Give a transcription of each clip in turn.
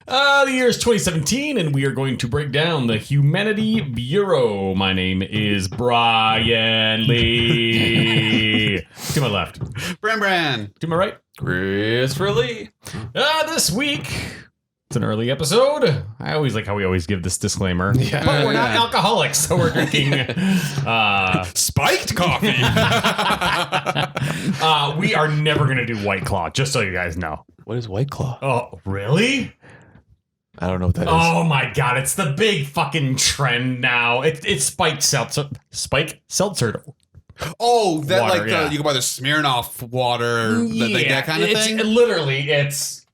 The year is 2017, and we are going to break down the Humanity Bureau. My name is Brian Lee. To my left. Bran. To my right. Christopher Lee. This week, it's an early episode. I always like how we always give this disclaimer. Yeah. But we're not alcoholics, so we're drinking Spiked coffee. we are never going to do White Claw, just so you guys know. What is White Claw? Oh, really? I don't know what that is. Oh my god, it's the big fucking trend now. It's spiked seltzer. Spike seltzer. Oh, that Water, like yeah. you can buy the Smirnoff water, that kind of thing. Literally, it's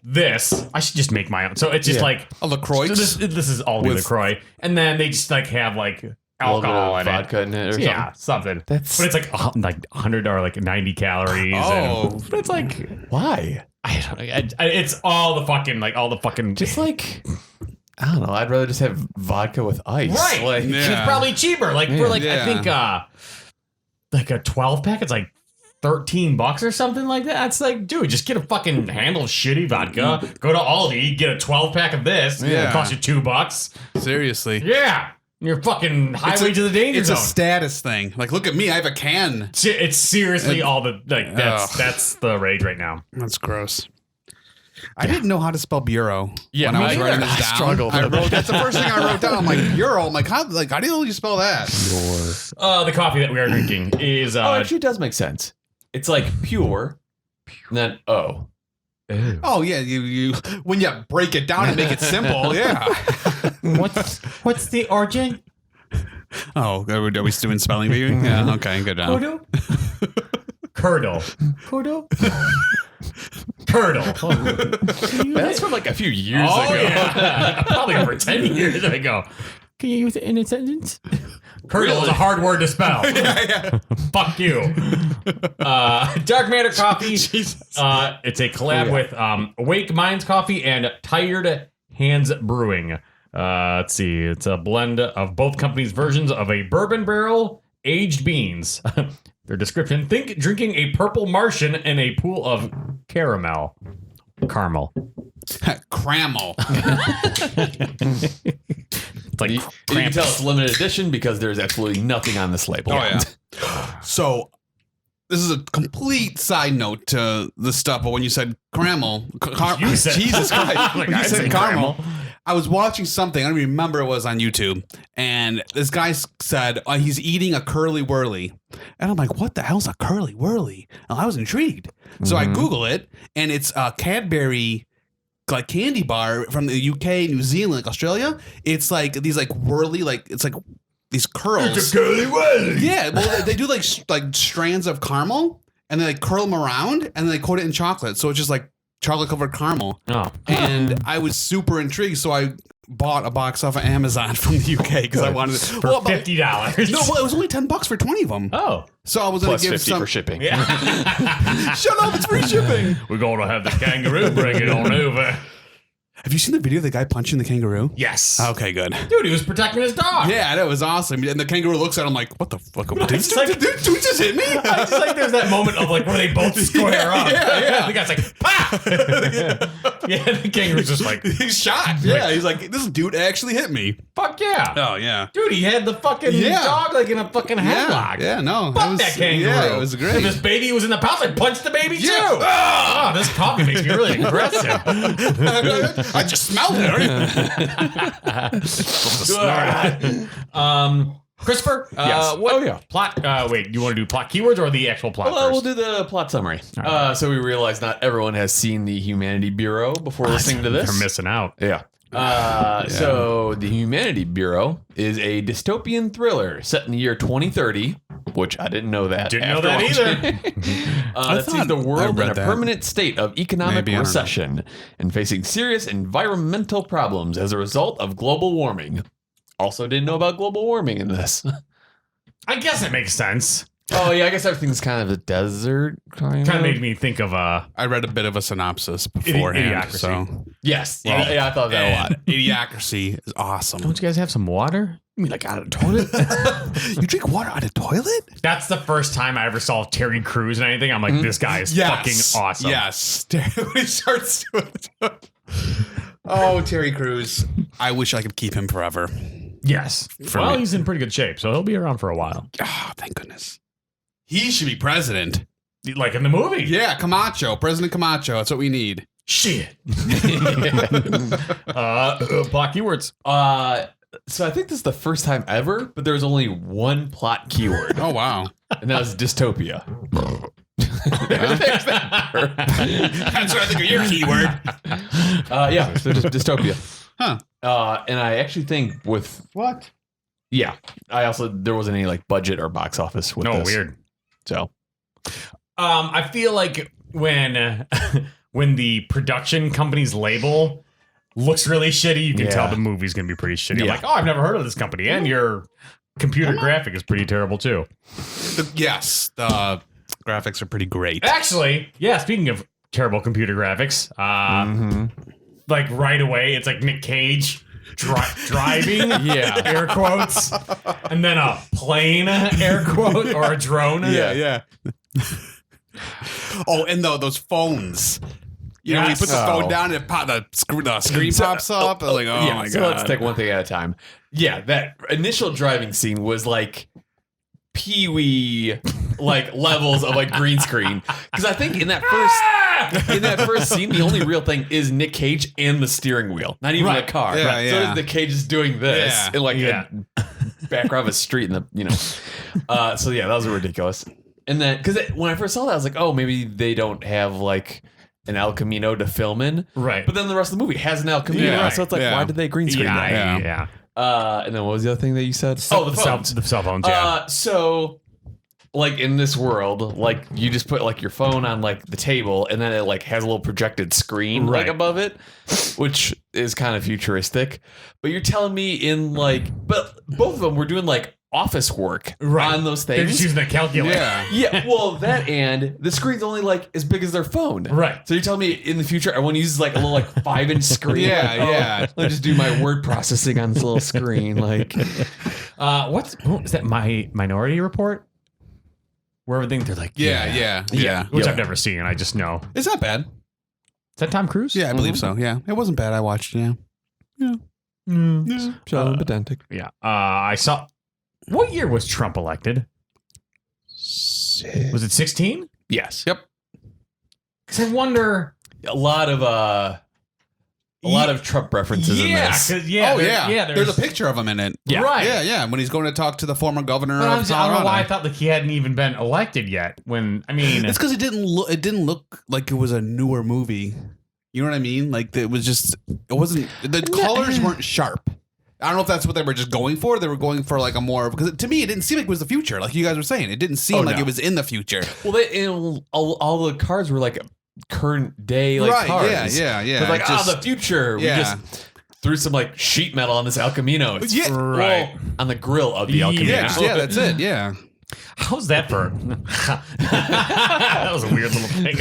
this. I should just make my own. So it's just like A LaCroix. this is all With- LaCroix, and then they just like have like alcohol in it. Vodka in it or Yeah, something. something. But it's like 100 or like 90 calories. Oh. And, but it's like Why? I don't know. It's all the fucking Just like, I don't know. I'd rather just have vodka with ice. right. Like, Yeah. It's probably cheaper. Like for like Yeah. I think like a 12 pack, it's like $13 or something like that. It's like, dude, just get a fucking handle of shitty vodka. Go to Aldi, get a 12 pack of this. Yeah. It costs you $2. Seriously. Yeah. You're fucking highway to the danger It's zone. a status thing. Like, look at me. I have a can. It's seriously all the like that's the rage right now. That's gross. I didn't know how to spell bureau. Yeah, when I was me writing either. this I down. struggled with it. That's the first thing I wrote down. I'm like, bureau. I'm like, how do you spell that? The coffee that we are drinking is oh, actually, it does make sense. It's like pure, and then O. Oh yeah, you when you break it down and make it simple, yeah. what's the origin? Oh, are we doing spelling bee? Yeah, okay, good job. Curdle. Curdle. That's from like a few years Oh, ago. yeah. Probably over 10 years ago. Can you use it in a sentence? Curdle is a hard word to spell. Fuck you. Dark Matter Coffee. Jesus. It's a collab with Awake Minds Coffee and Tired Hands Brewing. Let's see. It's a blend of both companies' versions of a bourbon barrel aged beans. Their description: think drinking a purple Martian in a pool of caramel. Cramel. It's like You can tell it's limited edition because there's absolutely nothing on this label. Oh yeah. So this is a complete side note to the stuff, but when you said caramel, You said- Jesus Christ, Like, when I you said said caramel, caramel. I was watching something. I don't even remember it was on YouTube, and this guy said he's eating a curly whirly, and I'm like, what the hell's a curly whirly? And I was intrigued, so I Google it, and it's a Cadbury like candy bar from the UK, New Zealand, like Australia. It's like these like whirly, like it's like these curls. curly whirly. Yeah, well, they do like strands of caramel, and they like curl them around, and then they coat it in chocolate, so it's just like chocolate covered caramel. Oh. And I was super intrigued, so I bought a box off of Amazon from the UK because I wanted it For well, but- $50. No, well, it was only $10 for 20 of them. Oh. So I was going Plus to give 50 some. for shipping. Yeah. Shut up! It's free shipping. We're going to have the kangaroo bring it on over. Have you seen the video of the guy punching the kangaroo? Yes. Okay, good. Dude, he was protecting his dog. Yeah, that was awesome. And the kangaroo looks at him like, "What the fuck? Dude, It's like- dude, just hit me!" I just like there's that moment of like where they both square up. yeah. The guy's like, "Pah!" Yeah, the kangaroo's just like, He's shot. Yeah, he's like, "This dude actually hit me." fuck yeah. Oh yeah. Dude, he had the fucking Yeah. dog like in a fucking headlock. Yeah, no. Fuck that kangaroo. Yeah, it was If great. his baby was in the pouch, I'd punch the baby too. Yeah. Oh, this coffee makes me really aggressive. I just smelled it. Christopher, Yes. what Oh, yeah. plot? Wait, do you want to do plot keywords or the actual plot Well, first? we'll do the plot summary. right. So we realize not everyone has seen the Humanity Bureau before listening to this. They're missing out. Yeah. So the Humanity Bureau is a dystopian thriller set in the year 2030, which I didn't know that. Didn't know after that watching. That thought sees the I world in read a that. permanent state of economic Maybe, I don't know. recession and facing serious environmental problems as a result of global warming. Also didn't know about global warming in this. I guess it makes sense. Oh yeah, I guess everything's kind of a desert. Kind of made me think of I read a bit of a synopsis beforehand. Idiocracy. So Yes. Well, yeah, I thought that a lot. Idiocracy is awesome. Don't you guys have some water? You mean like out of the toilet? You drink water out of the toilet? That's the first time I ever saw Terry Crews and anything. I'm like, this guy is fucking awesome. Yes. When he starts doing it. Oh, Terry Crews. I wish I could keep him forever. Yes. For me. He's in pretty good shape, so he'll be around for a while. Oh, thank goodness. He should be president. Like in the movie. Yeah, Camacho. President Camacho. That's what we need. Shit. Block keywords. So I think this is the first time ever, but there's only one plot keyword, Oh, wow. and that was dystopia. That's what I think of your keyword. Yeah, so just dystopia. Huh. And I actually think with What? yeah, there wasn't any like budget or box office with No, this. weird. So I feel like when the production company's label looks really shitty, you can Yeah. tell the movie's gonna be pretty shitty. I'm Yeah. like, oh, I've never heard of this company, and your computer graphic is pretty terrible too. Yes, the graphics are pretty great. Actually, yeah. Speaking of terrible computer graphics, like right away, it's like Nick Cage driving, Yeah. air quotes, and then a plane, air quote, or a drone. yeah. Oh, and those phones. You know, when you Yes. put the phone Oh. down and the screen pops up. I was like, oh yeah, my so God. let's take one thing at a time. Yeah, that initial driving scene was like pee-wee like levels of like green screen. Because I think in that first scene, the only real thing is Nick Cage and the steering wheel, not even Right. the car. Yeah, Right. So yeah. Nick Cage is doing this Yeah. in like Yeah. a background of a street in the so yeah, that was ridiculous. And then because when I first saw that, I was like, oh, maybe they don't have like an El Camino to film in. Right. But then the rest of the movie has an El Camino. Yeah, So it's like, yeah. why did they green screen that? Yeah. And then what was the other thing that you said? The cell phones. Yeah. So like in this world, like you just put like your phone on like the table and then it like has a little projected screen like Right. above it, which is kind of futuristic. But you're telling me but both of them were doing like office work on those They're just things. using a calculator. Yeah. Yeah, well, that and the screen's only like as big as their phone. Right. So you're telling me in the future everyone uses like a little like 5-inch screen? Yeah, Like, yeah. Let me just do my word processing on this little screen. Like, What is that? My Minority Report, where everything they're like, Yeah. which Yeah. I've never seen. I just know. It's not bad. Is that Tom Cruise? Yeah, I believe so. Yeah. It wasn't bad. I watched it. Yeah. pedantic. Yeah. I saw. What year was Trump elected? Was it 16? Yes. Yep. Because I wonder. A lot of Trump references in Yeah. this. 'Cause, yeah. Oh, yeah. Yeah. There's a picture of him in it. Yeah. Right. Yeah. When he's going to talk to the former governor But of I don't know Colorado. why I thought like he hadn't even been elected yet. When I mean, It's because it didn't look like it was a newer movie. You know what I mean? Like it wasn't. The colors weren't sharp. I don't know if that's what they were just going for. They were going for like a more because to me it didn't seem like it was the future. Like you guys were saying, it didn't seem like no. it was in the future. Well, all the cards were like current day like Right, cards. yeah. But like, Just- the future. Yeah. We just threw some like sheet metal on this El Camino. It's Yeah, right. on the grill of the El Camino. yeah, that's it. Yeah. how's that for? That was a weird little thing.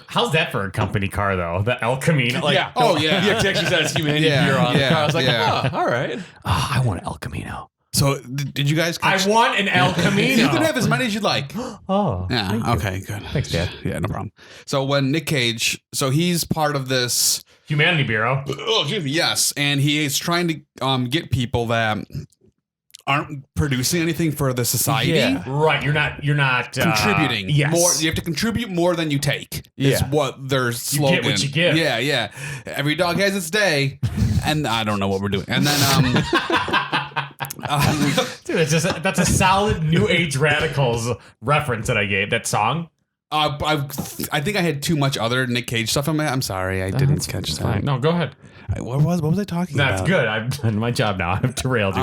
How's that for a company car though? The El Camino. Like, yeah. Oh, yeah. Yeah, 'cause it actually says humanity Yeah, Bureau on the yeah, car. I was like, yeah. all right. I want an El Camino. So did you guys? I want an El Camino. You can have as many as you'd like. Oh, Yeah. Okay. Good. Thanks, Dad. Yeah. No problem. So when Nick Cage, so he's part of this. Humanity Bureau. Oh, excuse me. Yes, and he is trying to get people that aren't producing anything for the society. Yeah. Right. You're not Contributing yes. more. You have to contribute more than you take. Is Yeah. what their slogan. what you give. Yeah. Every dog has its day, and I don't know what we're doing. And then Dude, that's a solid New Age Radicals reference that I gave. That song. I think I had too much other Nick Cage stuff in my. I'm sorry, I didn't catch that. Fine. No, go ahead. What was I talking That's about? good. I've done my job now. I've derailed you.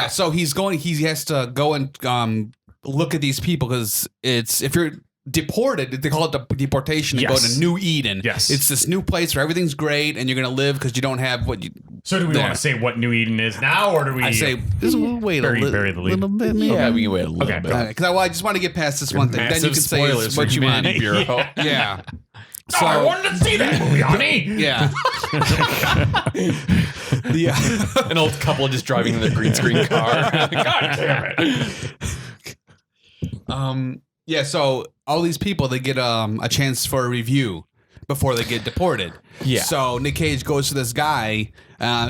So he's going. He has to go and look at these people because if you're deported, they call it the deportation. And go Yes. to New Eden. Yes. It's this new place where everything's great and you're gonna live because you don't have what you. So do we There. want to say what New Eden is now, or do we? I say just wait Bury a the lead. little bit. Yeah, we can wait a little Okay. bit. Because I just want to get past this one thing. Then you Massive can say spoilers it's for what you want. Humanity Bureau. Yeah. Oh, I wanted to see that movie, honey. Yeah. Yeah. An old couple just driving in their green screen car. God damn it. Yeah, so all these people, they get a chance for a review before they get deported. Yeah. So Nick Cage goes to this guy.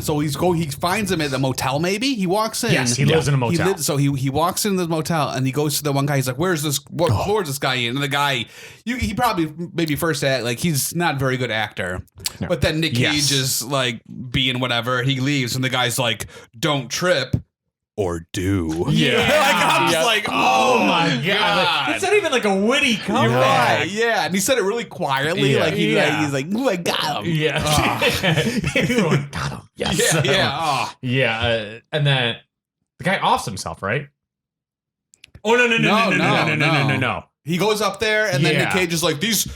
So he finds him at the motel. Maybe he walks in. Yes, he lives in a motel. He walks into the motel and he goes to the one guy. He's like, "Where's this? What floor is this guy in?" And the guy, he probably maybe first act like he's not a very good actor, but then Nick Cage is like being whatever. He leaves and the guy's like, "Don't trip." Or do. Yeah. Like, I'm just like, oh my God. It's not even like a witty comment. You're right. Yeah. And he said it really quietly. Yeah. Like, he's like, "Ooh, I got him." Yeah. Got him. Yes. Yeah. And then the guy offs himself, right? Oh, no. He goes up there and then Yeah. Nick Cage is like, these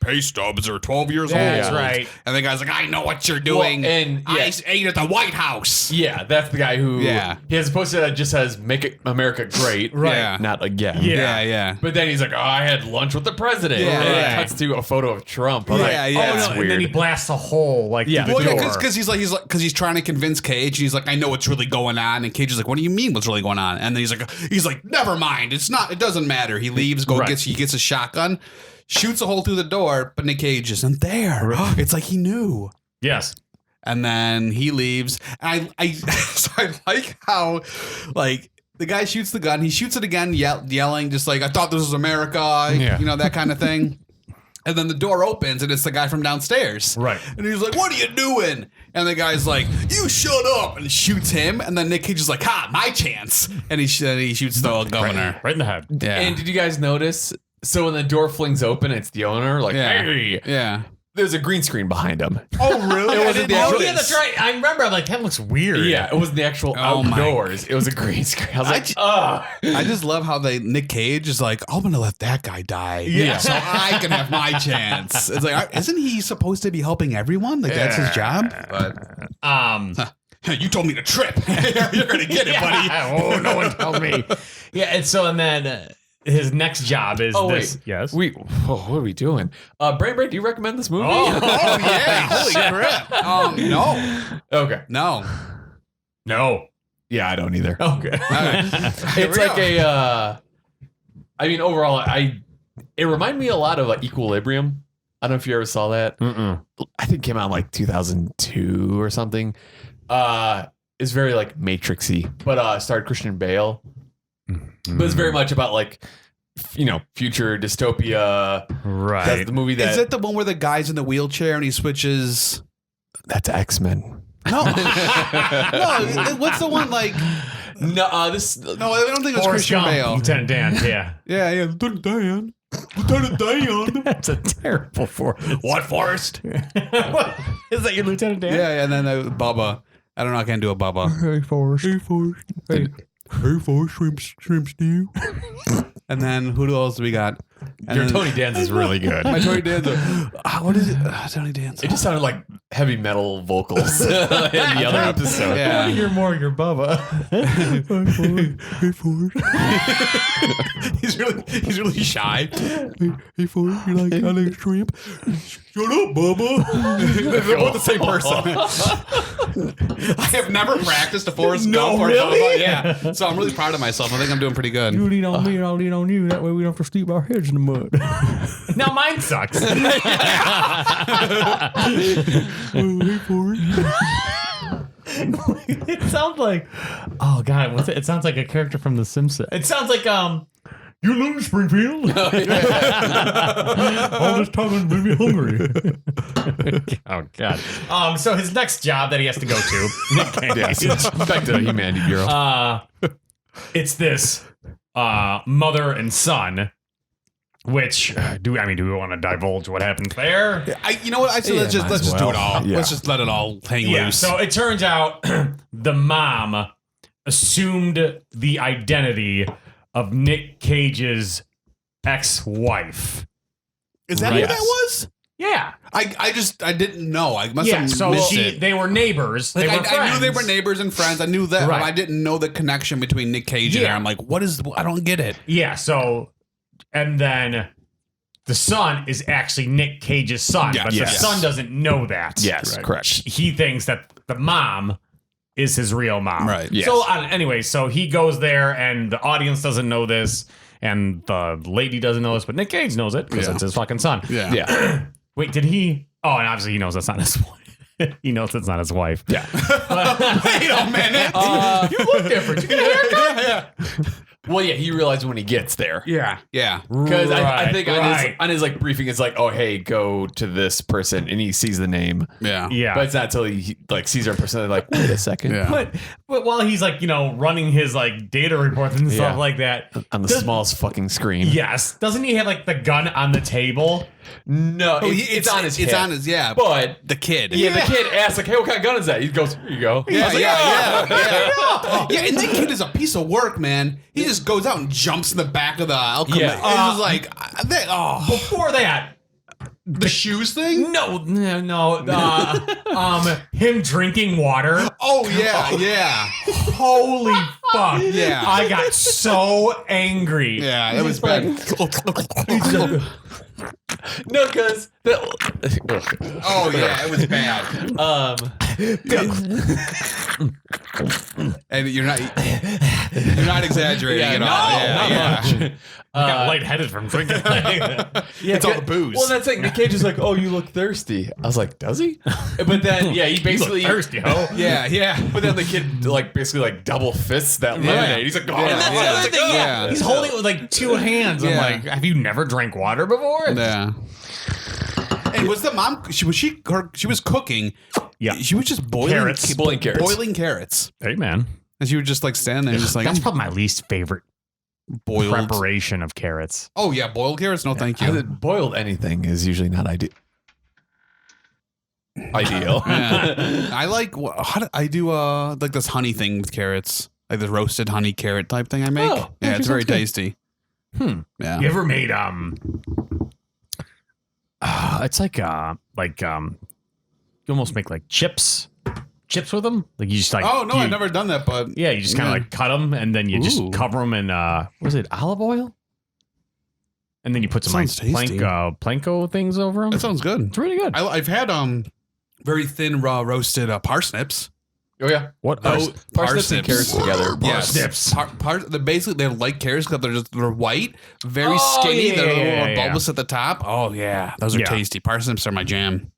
pay stubs are 12 years That's old. right. And the guy's like, "I know what you're doing. Well, and I ate at the White House." Yeah, that's the guy who he as opposed to just says "Make America Great," Right. Yeah. Not again. Yeah. But then he's like, "Oh, I had lunch with the president." Yeah. And it Yeah. cuts to a photo of Trump. I'm Yeah, like, yeah. Oh, that's And weird. then he blasts a hole like Yeah. through the Well, door. because he's trying to convince Cage. He's like, "I know what's really going on." And Cage is like, "What do you mean what's really going on?" And then he's like, "Never mind. It doesn't matter." He leaves, he gets a shotgun, shoots a hole through the door, but Nick Cage isn't there. It's like he knew. Yes. And then he leaves. And so I like how, like, the guy shoots the gun. He shoots it again, yelling, just like, "I thought this was America," you know, that kind of thing. And then the door opens, and it's the guy from downstairs. Right. And he's like, "What are you doing?" And the guy's like, "You shut up," and shoots him. And then Nick Cage is like, "Ha, my chance." And he shoots the governor. Right in the head. Yeah. And did you guys notice? So when the door flings open, it's the owner. Like, hey, Yeah. there's a green screen behind him. Oh, really? It wasn't the Oh, actual. yeah, that's right. I remember. I'm like, that looks weird. Yeah, it wasn't the actual Oh my outdoors. It was a green screen. I was like, I just love how Nick Cage is like, "I'm going to let that guy die. Yeah. So I can have my chance." It's like, isn't he supposed to be helping everyone? Like, that's his job? But you told me to trip. You're going to get it, buddy. Oh, no one told me. Yeah, and then his next job is this. Wait. Yes. What are we doing? Brain Break, do you recommend this movie? Oh, yeah. Holy crap. No. Okay. No. No. Yeah, I don't either. Okay. It's like I mean, overall, it reminded me a lot of Equilibrium. I don't know if you ever saw that. Mm-mm. I think it came out in like 2002 or something. It's very like Matrixy, but starred Christian Bale. But it's very much about like, future dystopia. Right. That's the movie that. Is it the one where the guy's in the wheelchair and he switches? That's X-Men. No. No. What's the one like? No, No, I don't think it was Forrest Christian Gump, Bale. Lieutenant Dan. Yeah. Yeah. Lieutenant Dan. Lieutenant Dan. That's a terrible Forrest. What, Forrest? Is that your Lieutenant Dan? Yeah, and then Bubba. I don't know. I can't do a Bubba. Hey, Forrest. Hey, Forrest. Hey. Hey, Forrest, shrimp stew. And then who else do we got? And Your then- Tony Danza is really good. My Tony Danza. What is it? Tony Danza. It just sounded like heavy metal vocals in the other episode. Yeah. You're more your Bubba. Hey, Forrest. he's really shy. Hey, Forrest, I like shrimp. Shut up, Bubba. They're both the same person. I have never practiced a Forrest Gump or really? Bubba. Yeah. So I'm really proud of myself. I think I'm doing pretty good. You lean on me and I'll lean on you. That way we don't have to steep our heads in the mud. Now mine sucks. Hey, Forrest. It sounds like, oh god, what's it? It sounds like a character from The Simpsons. It sounds like you lose, Springfield. All this time made me hungry. Oh god. So his next job that he has to go to, Back to the Humanity Bureau. it's this mother and son. Which do we want to divulge what happens there? You know what? I say let's just do it all. Yeah. Let's just let it all hang Yeah. loose. So it turns out the mom assumed the identity of Nick Cage's ex-wife. Is that Right. who that was? Yeah. I didn't know. I must Yeah. have So missed it. they were neighbors. They Like, were I knew they friends. were neighbors and friends. I knew that. Right. But I didn't know the connection between Nick Cage and Yeah. her. I'm like, what is? I don't get it. Yeah. So, and then the son is actually Nick Cage's son, Yeah, but yes. the son doesn't know that. Yes, correct. He thinks that the mom is his real mom. Right. Yes. So anyway, so he goes there, and the audience doesn't know this, and the lady doesn't know this, but Nick Cage knows it because Yeah. it's his fucking son. Yeah. Yeah. Wait, did he? Oh, and obviously he knows that's not his wife. He knows that's not his wife. Yeah. Wait a minute. You look different. You get a haircut? Yeah. Well, yeah, he realized when he gets there. Yeah. Because I think right. on his like briefing, it's like, oh, hey, go to this person, and he sees the name. Yeah. Yeah. But it's not until he like sees her in person, they're like, wait a second. Yeah. But while he's like, running his like data reports and stuff Yeah. like that. On the smallest fucking screen. Yes. Doesn't he have like the gun on the table? No, Oh, it's on his It's hip. on his, yeah. But the kid. yeah, the kid asks like, hey, what kind of gun is that? He goes, here you go. Yeah, I was like, yeah. Yeah, and that kid is a piece of work, man. He just goes out and jumps in the back of the alchemy. Yeah. It's just like, Before that, the shoes thing? no. Him drinking water. Oh, yeah. Holy fuck. Yeah. I got so angry. Yeah, that was bad. No, because Oh, yeah, it was bad. And you're not exaggerating at all. not much. I got lightheaded from drinking. It's all the booze. Well, that's like Nick Cage is like, oh, you look thirsty. I was like, does he? But then, yeah, he basically thirsty, ho. yeah. But then the kid like basically like double fists that lemonade. He's like, oh, Yeah. And that's the other thing. Yeah. Yeah. He's holding it with like two hands. Yeah. I'm like, have you never drank water before? Yeah. And was the mom? She was cooking. Yeah. She was just boiling Carrots. Boiling carrots. Boiling carrots. Hey, man. And she would just like stand there, just like That's probably my least favorite boiled. preparation of carrots. Oh yeah, boiled carrots. No, thank you. Boiled anything is usually not ideal. Yeah. I like how do I do like this honey thing with carrots, like this roasted honey carrot type thing I make. Oh, yeah, it's very sounds good. tasty. Yeah. You ever made it's like you almost make like chips with them. Like you just like Oh no, I've never done that, but yeah, you just kind of like cut them and then you Ooh. just cover them in was it olive oil? And then you put some like Sounds tasty. planko things over them. that sounds good. It's really good. I've had very thin raw roasted parsnips. Oh yeah. What? Parsnips and carrots together. Yes. Parsnips. They're like carrots, but they're white, very Oh, skinny. yeah, they're a little yeah, more yeah. bulbous at the top. Oh yeah, those are Yeah. tasty. Parsnips are my jam.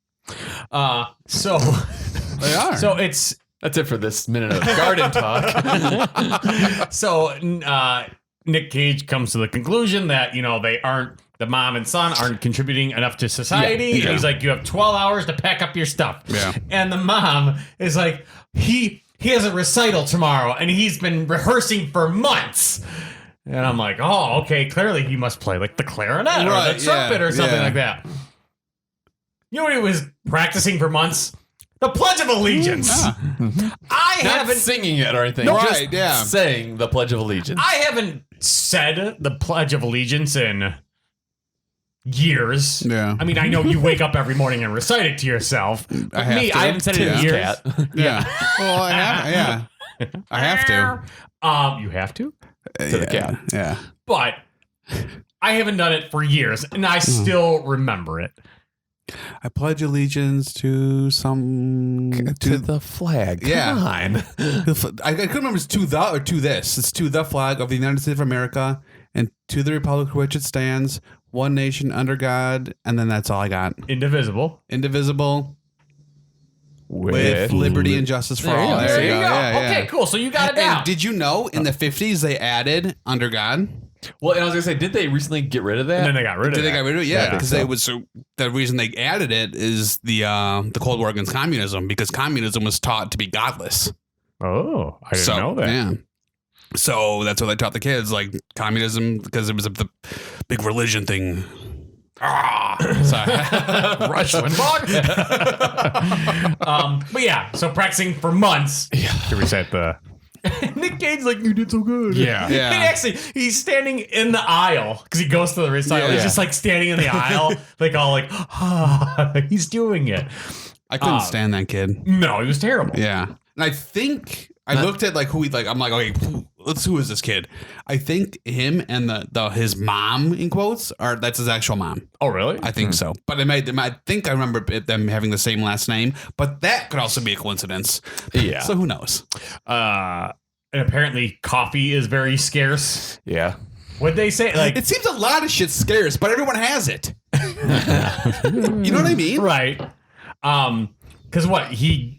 So They are. so it's That's it for this minute of garden talk. so Nick Cage comes to the conclusion that the mom and son aren't contributing enough to society. Yeah. And he's like, you have 12 hours to pack up your stuff. Yeah. And the mom is like, he has a recital tomorrow and he's been rehearsing for months. And I'm like, oh, okay, clearly he must play like the clarinet or the trumpet or something like that. You know what he was practicing for months? The Pledge of Allegiance. I Not haven't singing it or anything. No, just right, yeah. saying the Pledge of Allegiance. I haven't said the Pledge of Allegiance in years. Yeah. I mean, I know you wake up every morning and recite it to yourself. But I have me, to. I haven't said it in Yeah. years. Cat. Yeah. Well, I have. Yeah. I have to. You have to? To the cat. Yeah. But I haven't done it for years, and I still remember it. I pledge allegiance to some To the flag. Yeah. Come on. I couldn't remember it's to the or to this. It's to the flag of the United States of America and to the republic for which it stands, one nation under God, and then that's all I got. Indivisible. Indivisible, with liberty and justice for all. There you go. Yeah, Okay, yeah. cool. So you got it down. And did you know in the 50s they added under God? Well, and I was gonna say, did they recently get rid of that? And then they got rid of Did it. they get rid of it? Yeah, because so. they was the reason they added it is the Cold War against communism, because communism was taught to be godless. Oh, I didn't know that. Yeah. So that's what they taught the kids, like communism, because it was the big religion thing. Sorry. Rush Limbaugh. But yeah, so practicing for months to recite the. Nick Cage's like, you did so good. Yeah. Yeah. And actually, he's standing in the aisle because he goes to the recital. Yeah. He's just like standing in the aisle, like all like, he's doing it. I couldn't stand that kid. No, he was terrible. Yeah. And I think I looked at like who he like. I'm like, okay, who is this kid? I think him and the his mom in quotes that's his actual mom. Oh, really? I think so. But I think I remember them having the same last name. But that could also be a coincidence. Yeah. So who knows? And apparently, coffee is very scarce. Yeah. What'd they say? Like, It seems a lot of shit's scarce, but everyone has it. You know what I mean? Right. Because what he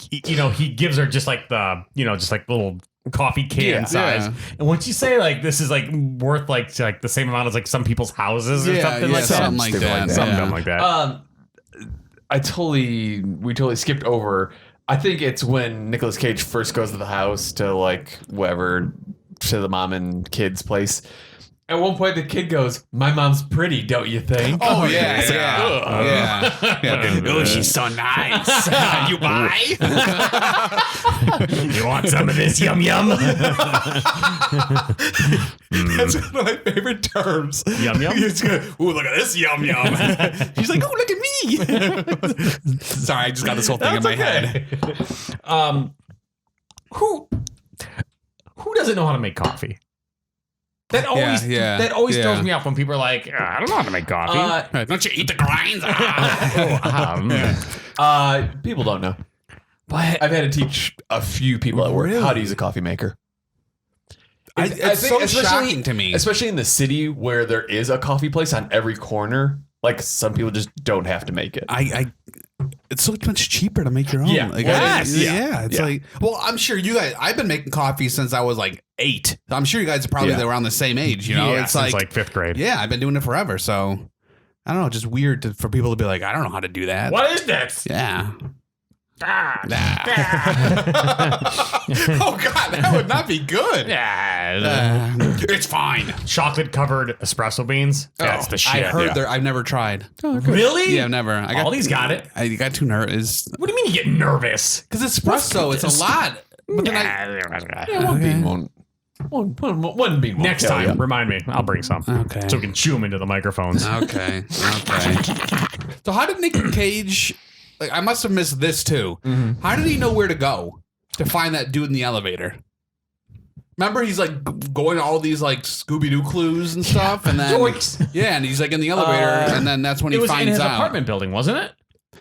gives her just like the just like little coffee can size, and once you say like this is like worth like the same amount as like some people's houses or something like that, something like that. something dumb like that. We totally skipped over. I think it's when Nicolas Cage first goes to the house to like whoever, to the mom and kid's place. At one point, the kid goes, "My mom's pretty, don't you think?" Oh yeah. Oh, she's so nice. You buy? You want some of this yum yum? That's one of my favorite terms. Yum yum. Ooh, look at this yum yum. She's like, "Oh, look at me." Sorry, I just got this whole thing in my head. Who doesn't know how to make coffee? That always throws me off when people are like, I don't know how to make coffee. Don't you eat the grinds? People don't know. But I've had to teach a few people at work how to use a coffee maker. It's so shocking to me. Especially in the city where there is a coffee place on every corner. Like, some people just don't have to make it. It's so much cheaper to make your own. Yeah. Like, Yes. like, well, I'm sure you guys, I've been making coffee since I was like 8. I'm sure you guys are probably around the same age, you know? Yeah, it's since like 5th grade. Yeah, I've been doing it forever. So I don't know, just weird for people to be like, I don't know how to do that. What is this? Yeah. Oh God, that would not be good. It's fine. Chocolate covered espresso beans. That's the shit. I heard I've never tried. Really? Yeah, I've never. All these got it. I got too nervous. What do you mean you get nervous? Because espresso, it's a lot. But then One bean won't. One bean won't. Next kill time, ya. remind me. I'll bring some. Okay. So we can chew them into the microphones. Okay. So how did Nick Cage? Like, I must have missed this too. Mm-hmm. How did he know where to go to find that dude in the elevator? Remember, he's like going to all these like Scooby-Doo clues and stuff, and then and he's like in the elevator, and then that's when he finds out. It was in his apartment building, wasn't it?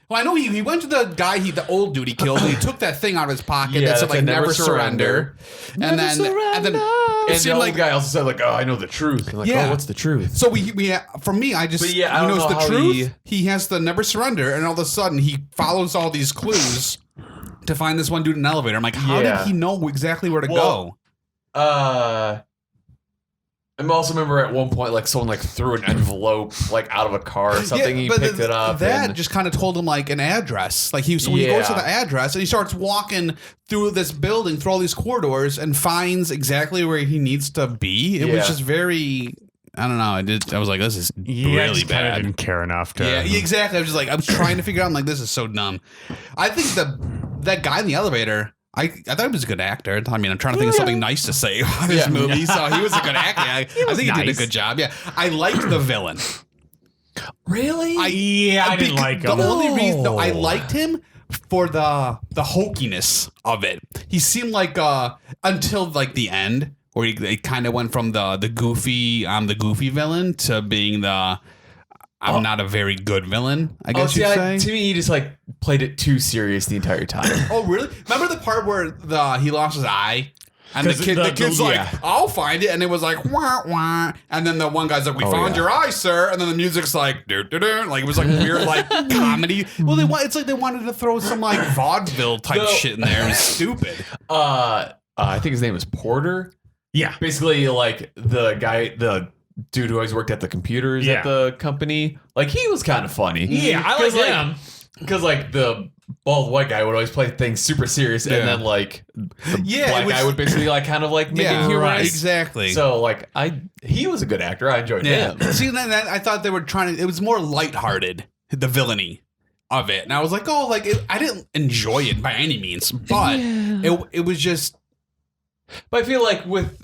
Well, I know he went to the guy, the old dude he killed, and he took that thing out of his pocket that said like never surrender. And then the old guy also said like, "Oh, I know the truth." And like, Yeah. "Oh, what's the truth?" So for me, I just But I don't he knows know the how truth. He has the never surrender, and all of a sudden he follows all these clues to find this one dude in an elevator. I'm like, how did he know exactly where to go? I also remember at one point, like someone like threw an envelope like out of a car or something. He picked it up. That just kind of told him like an address. Like he goes to the address and he starts walking through this building, through all these corridors, and finds exactly where he needs to be. It was just very. I don't know. I was like, this is really bad. I didn't care enough to. Yeah, exactly. I was trying to figure out. I'm like, this is so dumb. I think that guy in the elevator. I thought he was a good actor. I mean, I'm trying to think of something nice to say about this movie. So he was a good actor. I think he did a good job. Yeah, I liked the villain. Really? I didn't like him. The only reason I liked him for the hokiness of it. He seemed like until like the end where he kind of went from the goofy the goofy villain to being I'm not a very good villain, I guess you'd say. To me, he just like played it too serious the entire time. Oh, really? Remember the part where he lost his eye? And the kid's like, I'll find it. And it was like, wah, wah. And then the one guy's like, we found your eye, sir. And then the music's like, doo, doo, doo. Like, it was like weird, like comedy. Well, it's like they wanted to throw some like vaudeville type shit in there. It was stupid. I think his name is Porter. Yeah. Basically, like the dude who always worked at the computers at the company. Like, he was kind of funny. Yeah, I like him. Because, like, the bald white guy would always play things super serious, and then, like, the black guy would basically, like, kind of, like, make it humorous. Right, exactly. So, like, he was a good actor. I enjoyed him. See, then I thought they were trying to, it was more lighthearted, the villainy of it. And I was like, oh, like, I didn't enjoy it by any means, but it was just. But I feel like with,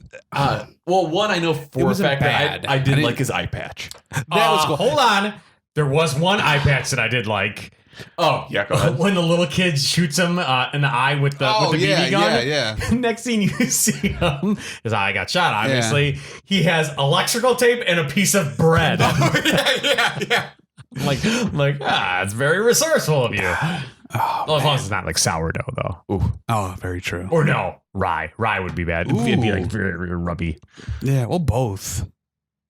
one, I know for a fact that I didn't like his eye patch. That was cool. Hold on. There was one eye patch that I did like. Oh, yeah, go ahead. When the little kid shoots him in the eye with the BB gun. Yeah. Next thing you see him, his eye got shot, obviously. Yeah. He has electrical tape and a piece of bread. Yeah. It's very resourceful of you. Well, as long as it's not like sourdough, though. Ooh. Oh, very true. Or no, rye. Rye would be bad. It'd be like very, very rubby. Yeah, well, both.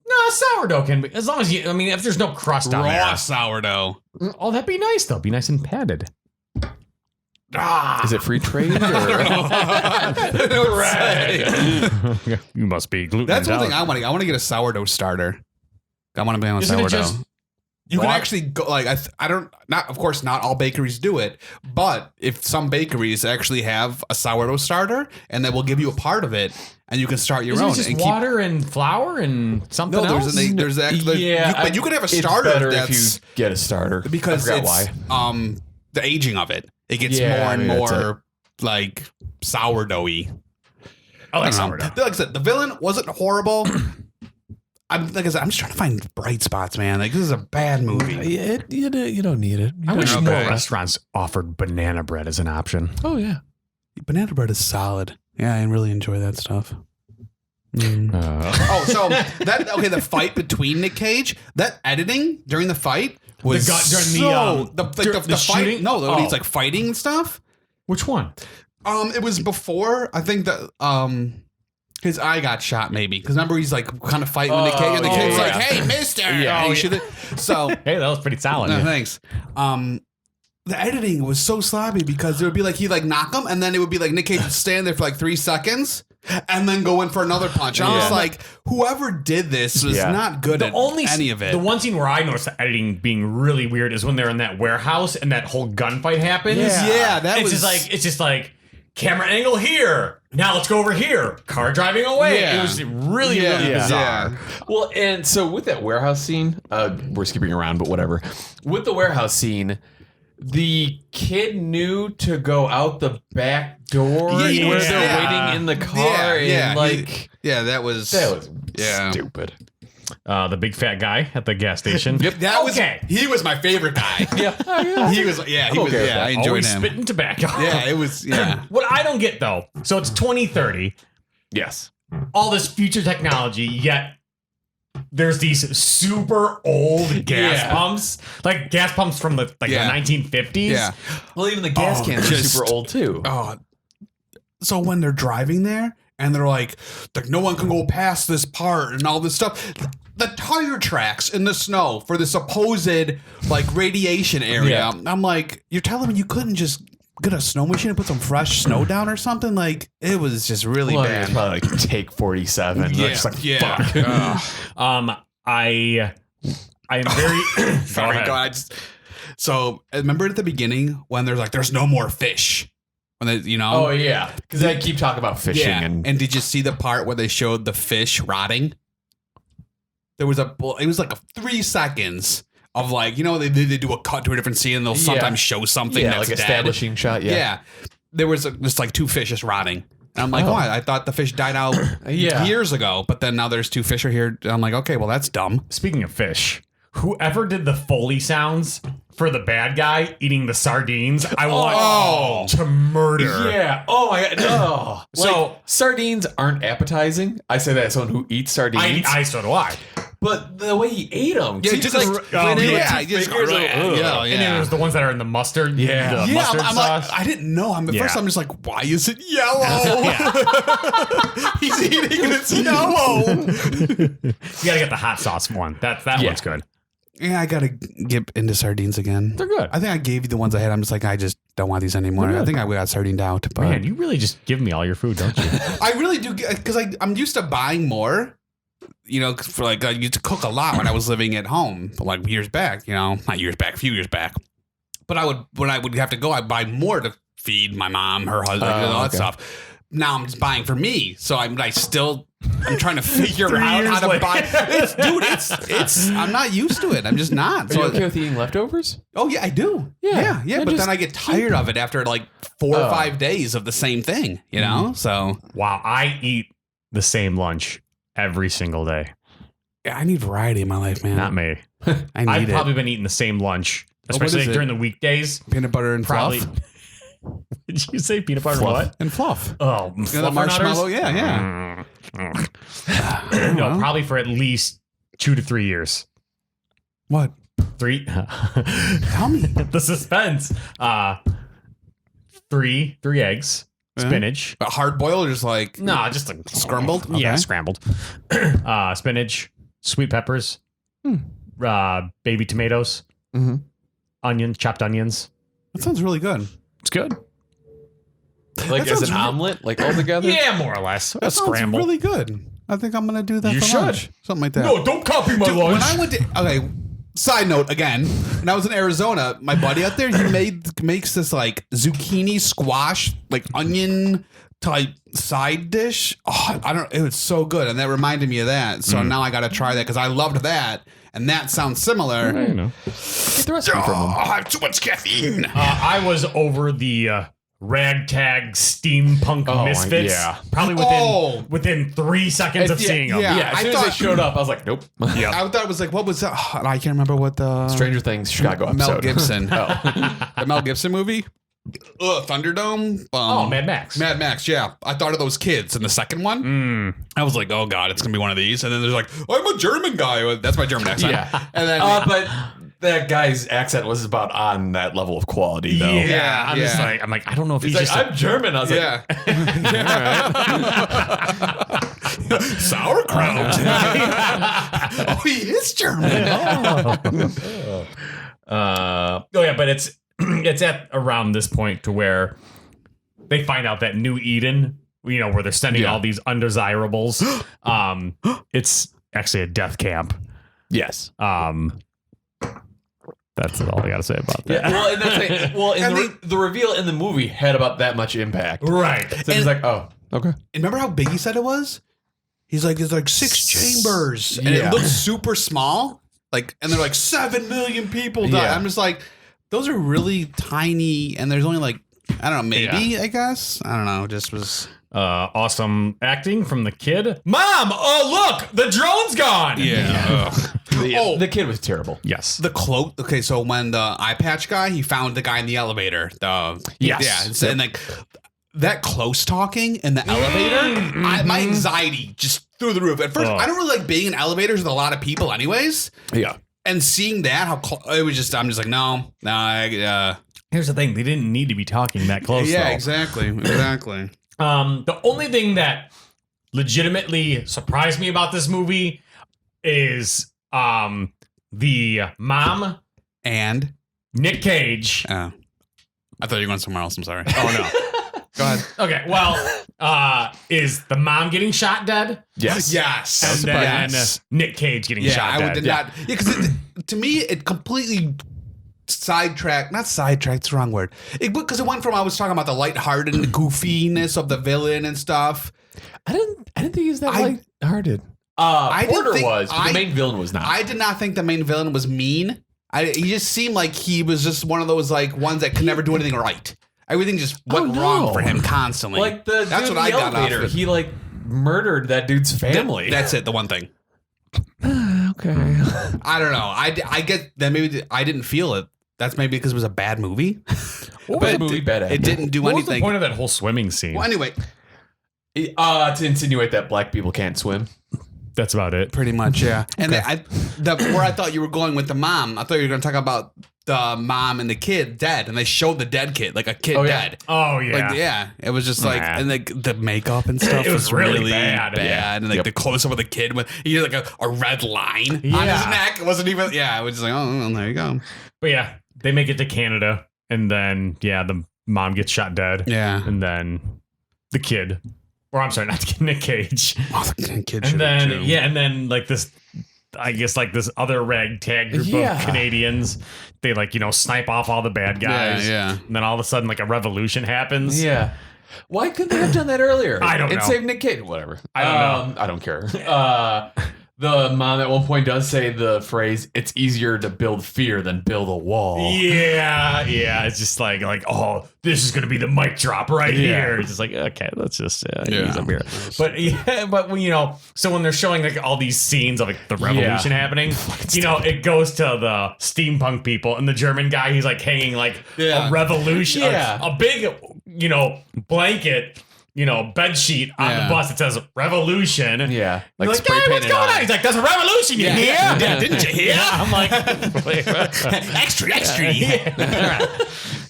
No, sourdough can be, as long as you, I mean, if there's no crust on Raw there. sourdough. Oh, that'd be nice, though. Be nice and padded. Is it free trade? Or? You must be gluten That's one thing intolerant. I want to get a sourdough starter. I want to be on a Isn't it sourdough. just You can what? actually go like I don't not of course not all bakeries do it, but if some bakeries actually have a sourdough starter and they will give you a part of it and you can start your Isn't own it just and water and flour and something No, else? there's actually but you can have a starter It's better that's if you get a starter because I it's forgot why. The aging of it. It gets Yeah, more and maybe that's more like sourdoughy. I like I don't know. sourdough. Like I said, the villain wasn't horrible. Like I said, I'm just trying to find bright spots, man. Like this is a bad movie. You don't need it. I wish Okay. more restaurants offered banana bread as an option. Oh yeah. Banana bread is solid. Yeah, I really enjoy that stuff. Mm. Oh, so the fight between Nick Cage, that editing during the fight was during the the fight. shooting? No, when he's Oh. like fighting and stuff. Which one? It was before I think that his eye got shot maybe because remember he's like kind of fighting with Nick Cage and the kid's like, "Hey, Mister!" Yeah. And he should've- So Hey, that was pretty solid. no, thanks. The editing was so sloppy because it would be like he'd like knock him and then it would be like Nick Cage would stand there for like 3 seconds and then go in for another punch. I was Yeah. like, whoever did this was Yeah. not good at any of it. The one scene where I noticed the editing being really weird is when they're in that warehouse and that whole gunfight happens. Yeah, that it's was just like camera angle here. Now let's go over here. Car driving away. Yeah. It was really Yeah. bizarre. Yeah. Well, and so with that warehouse scene, we're skipping around, but whatever. With the warehouse scene, the kid knew to go out the back door Yeah, where yeah. they're waiting in the car, and like that was yeah. stupid. The big fat guy at the gas station. Yep, that Okay. was he was my favorite guy. Yeah, He was okay with yeah, that. I enjoyed Always him. spitting tobacco. Yeah, it was yeah. What I don't get though, so it's 2030, Yes. all this future technology, yet there's these super old gas Yeah. pumps, like gas pumps from the Yeah. 1950s. Yeah. Well, even the gas Oh, cans are just- super old too. Oh, so when they're driving there and they're like no one can go past this part and all this stuff. The tire tracks in the snow for the supposed like radiation area. Yeah. I'm like, you're telling me you couldn't just get a snow machine and put some fresh snow down or something? Like it was just really Well, bad. it's probably like take 47. Yeah, It's like, yeah. fuck. Ugh. I am very Sorry, Go ahead. God. So remember at the beginning when there's no more fish. When they, Oh yeah, because I keep talking about fishing yeah. and And did you see the part where they showed the fish rotting? It was like 3 seconds of like, they do a cut to a different scene and they'll Yeah. sometimes show something yeah, that's like dead. establishing shot. Yeah. There was just like 2 fish just rotting. And I'm like, Oh. I thought the fish died out Yeah. years ago, but then now there's 2 fish are here. I'm like, okay, well that's dumb. Speaking of fish, whoever did the Foley sounds for the bad guy eating the sardines, I want to murder. Yeah. Oh my god. No. So- Like, sardines aren't appetizing. I say that as someone who eats sardines. So do I. But the way he ate them, Yeah, just like yeah, just And then there's the ones that are in the mustard. Yeah. the Yeah, mustard I'm sauce. like, I didn't know. At Yeah. first, I'm just like, why is it yellow? He's eating and it's yellow. You gotta get the hot sauce one. That one's good. Yeah, I gotta get into sardines again. They're good. I think I gave you the ones I had. I'm just like, I just don't want these anymore. They're I good. think I got sardined out. But Man, you really just give me all your food, don't you? I really do because I'm used to buying more. For like I used to cook a lot when I was living at home, like years back. Not years back, a few years back. But when I would have to go, I'd buy more to feed my mom, her husband, and all that okay. stuff. Now I'm just buying for me, so I'm trying to figure 3 out years how to later. buy. It's I'm not used to it. I'm just not. Are you okay with eating leftovers? Oh yeah, I do. Yeah. Yeah. Yeah, But just then I get tired of it after like 4 or 5 days of the same thing. So Wow, I eat the same lunch every single day. yeah, I need variety in my life, man. Not me. I need I've it. probably been eating the same lunch, what especially is it? during the weekdays. Peanut butter and Probably. fluff. Did you say peanut butter? Fluff. What? And fluff. Oh, The marshmallow. Yeah. No, probably for at least 2 to 3 years. What? 3. Tell me. The suspense. 3 eggs, spinach. Hard boiled or just like No, just like scrambled? Yeah, Okay. scrambled. Spinach, sweet peppers, baby tomatoes, onions, chopped onions. That sounds really good. It's good. Like That as sounds an omelet, like all together. Yeah, more or less. A That sounds scramble. really good. I think I'm gonna do that. You for should. lunch. Something like that. No, don't copy my Dude, lunch. when I went to side note again, when I was in Arizona, my buddy out there, he makes this like zucchini squash, like onion type side dish. Oh, it was so good. And that reminded me of that. So now I got to try that because I loved that. And that sounds similar. I know. Get the recipe from them. I have too much caffeine. I was over the ragtag steampunk misfits. yeah. Probably within 3 seconds of seeing them. yeah. Yeah, as I soon as they thought- showed up, I was like, nope. Yeah. I thought it was like, what was that? Oh, I can't remember what the Stranger Things Chicago episode. Mel Gibson. Oh. The Mel Gibson movie. Thunderdome. Mad Max. Mad Max, yeah. I thought of those kids in the second one. I was like, oh God, it's going to be one of these. And then there's like, I'm a German guy. That's my German accent. Yeah. And then, But that guy's accent was about on that level of quality, though. Yeah, I'm just yeah. like, I don't know if He's he's, like, just I'm German. I was yeah. Sauerkraut. Oh, he is German. but it's at around this point to where they find out that New Eden, where they're sending all these undesirables. It's actually a death camp. yes. That's all I got to say about that. Yeah. Well, and that's the reveal in the movie had about that much impact. Right. So he's like, oh, okay. Remember how big he said it was? He's like, there's like 6 chambers. And Yeah. it looks super small. Like, and they're like 7 million people died. Yeah. I'm just like, those are really tiny. And there's only like, I don't know, maybe, I guess. I don't know. Just was. Awesome acting from the kid. Mom, oh look, the drone's gone. Yeah. The kid was terrible. Yes. The cloak. Okay, so when the eye patch guy, he found the guy in the elevator. Yes. Yeah, and like that close talking in the elevator, my anxiety just through the roof. At first, I don't really like being in elevators with a lot of people, anyways. Yeah. And seeing that, it was just, I'm just like, no. Here's the thing: they didn't need to be talking that close. Yeah, though. exactly. The only thing that legitimately surprised me about this movie is the mom, And Nick Cage. I thought you were going somewhere else. I'm sorry. Oh no. Go ahead. Okay, well, is the mom getting shot dead? Yes. Yes. And then Yes. Nick Cage getting Yeah, shot I dead. did not. Yeah, because to me, it completely sidetracked. Not sidetracked, the wrong word. Because it went from I was talking about the lighthearted and the goofiness of the villain and stuff. I didn't think he was that lighthearted. I didn't Porter think- was, but the main villain was not. I did not think the main villain was mean. He just seemed like he was just one of those like ones that could never do anything right. Everything just went wrong for him constantly. Like that's That's what what I got off elevator. of. He like murdered that dude's family. That's it. The one thing. okay. I don't know. I get that maybe I didn't feel it. That's maybe because it was a bad movie. What was the movie bad at? It didn't do What was anything. the point of that whole swimming scene? Well, anyway, To insinuate that black people can't swim. That's about it. pretty much, yeah. And where I thought you were going with the mom, I thought you were going to talk about the mom and the kid dead, and they showed the dead kid, like a kid dead. Oh yeah. Like, yeah, it was just like, Nah. and like the makeup and stuff It was was really really bad. bad. Yeah. And like the close up of the kid with he had like a red line on his Yeah. neck. It wasn't even, yeah, it was just like, oh, well, there you go. But yeah, they make it to Canada, and then the mom gets shot dead. Yeah. And then the kid, or I'm sorry, not the kid, Nick Cage. Oh, the kid And then and then like this, I guess like this other ragtag group of Canadians, they like snipe off all the bad guys. Yeah. And then all of a sudden like a revolution happens. Yeah. Why couldn't they have done that earlier? I don't know. And save Nick Cage. Whatever. I don't know. I don't care. The mom at one point does say the phrase, "It's easier to build fear than build a wall." Yeah. It's just like oh, this is gonna be the mic drop right here. It's just like okay, let's just ease up here. But when so when they're showing like all these scenes of like the revolution happening, it goes to the steampunk people and the German guy. He's like hanging like a revolution, a big blanket. Bed sheet on the bus that says revolution. Yeah. Like spray hey, what's painted going on? on. He's like, there's a revolution you hear? Yeah, didn't you hear? I'm like, extra.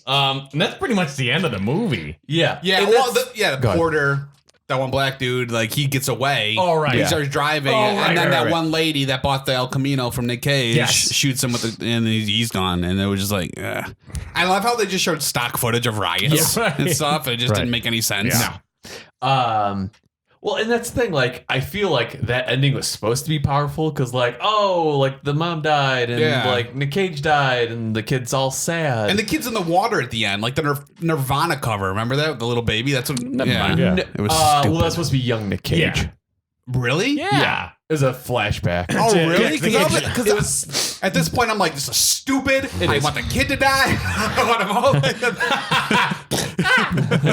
and that's pretty much the end of the movie. Yeah. Yeah, And well, that's- the Go ahead. Porter that one black dude, like he gets away. Oh, right. He Yeah. starts driving, Oh, and right, then right, that right. one lady that bought the El Camino from Nick Cage Yes. shoots him with and he's gone. And it was just like, ugh. I love how they just showed stock footage of riots Yeah, right. and stuff. It just Right. didn't make any sense. Yeah. Well, and that's the thing. Like, I feel like that ending was supposed to be powerful because, like, like the mom died and Yeah. like Nick Cage died and the kid's all sad. And the kid's in the water at the end, like the Nirvana cover. Remember that? The little baby? That's what. Never mind, yeah. It was well, stupid. that's supposed to be young Nick Cage. Yeah. Really? Yeah. It was a flashback. Oh, Yeah, really? yeah, Because at this point, I'm like, this is stupid. I is. want the kid to die. I want him all.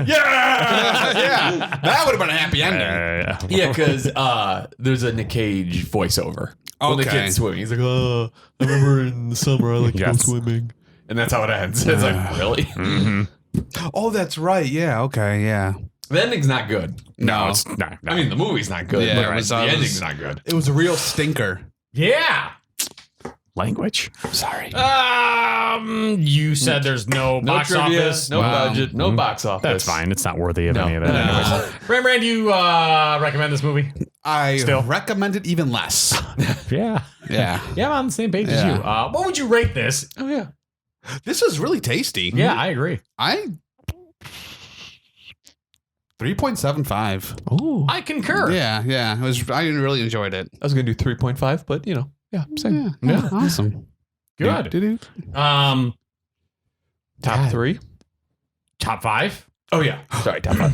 Yeah. That would have been a happy ending. Yeah, because there's a Nick Cage voiceover. When the Okay. kid's swimming, he's like, I remember in the summer I like to go Yes. swimming. And that's how it ends. It's like, really? Oh, that's right. Yeah. Okay. Yeah. The ending's not good. No. No. I mean, the movie's not good, Yeah, but it was- the it was- ending's not good. It was a real stinker. Yeah. Language. Sorry. You said there's no No box trivia, office. no budget, no box office. That's fine. It's not worthy of No. any of that. No. Anyways. Brand, do you recommend this movie? I Still. recommend it even less. Yeah. Yeah. Yeah, I'm on the same page as Yeah. you. What would you rate this? Oh, yeah. This is really tasty. Yeah, I agree. 3.75. Oh. I concur. Yeah. Yeah. It was. I really enjoyed it. I was going to do 3.5, but, same. Yeah. Awesome. Good. Doo-doo. Top God. 3? Top 5? Oh, yeah. Sorry, top 5.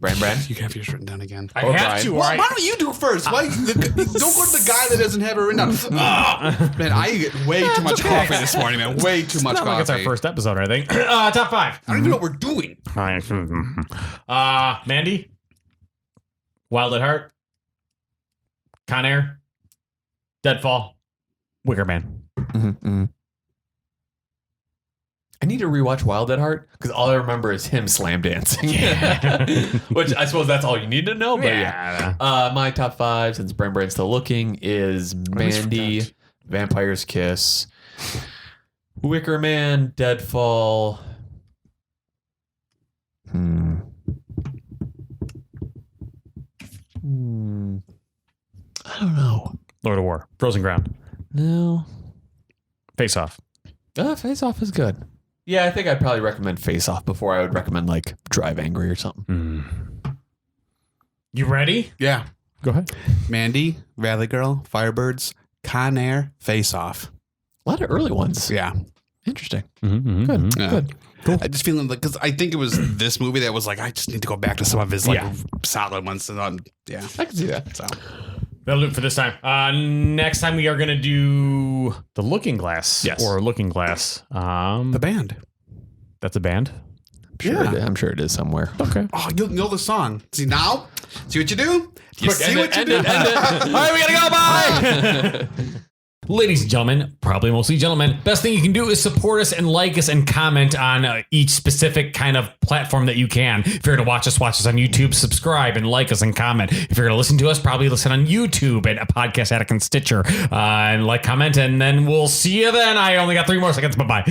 Brand. You have yours written down again. I Or have Brian. to. Well, Right? why don't you do first? Why don't go to the guy that doesn't have it written down? Oh, man, I get way too much coffee this morning, man. Way too much Not like coffee. it's our first episode or anything. Top 5. I don't even know what we're doing. Mandy? Wild at Heart? Con Air? Deadfall? Wicker Man? I need to rewatch Wild at Heart because all I remember is him slam dancing. Which I suppose that's all you need to know. But yeah. My top 5, since Brand's still looking, is Mandy, Vampire's Kiss, Wicker Man, Deadfall. I don't know. Lord of War. Frozen Ground. No. Face Off. Face Off is good. Yeah, I think I'd probably recommend Face Off before I would recommend like Drive Angry or something. You ready? Yeah. Go ahead. Mandy, Valley Girl, Firebirds, Con Air, Face Off. A lot of early ones. Yeah. Interesting. Good. Yeah. Good. Cool. I just feeling like, because I think it was this movie that was like, I just need to go back to some of his like solid ones. And yeah. I can see that. So That'll do it for this time. Next time we are going to do The Looking Glass. Yes. Or Looking Glass. the band. That's a band? I'm sure it is somewhere. Okay. Oh, you'll know the song. See now? See what you do? You Quick, see end what it, you end do? it, end it. All right, we gotta go. Bye. Ladies and gentlemen, probably mostly gentlemen, best thing you can do is support us and like us and comment on each specific kind of platform that you can. If you're going to watch us on YouTube, subscribe and like us and comment. If you're going to listen to us, probably listen on YouTube at a Podcast Addict and Stitcher and like, comment, and then we'll see you then. I only got 3 more seconds. Bye-bye.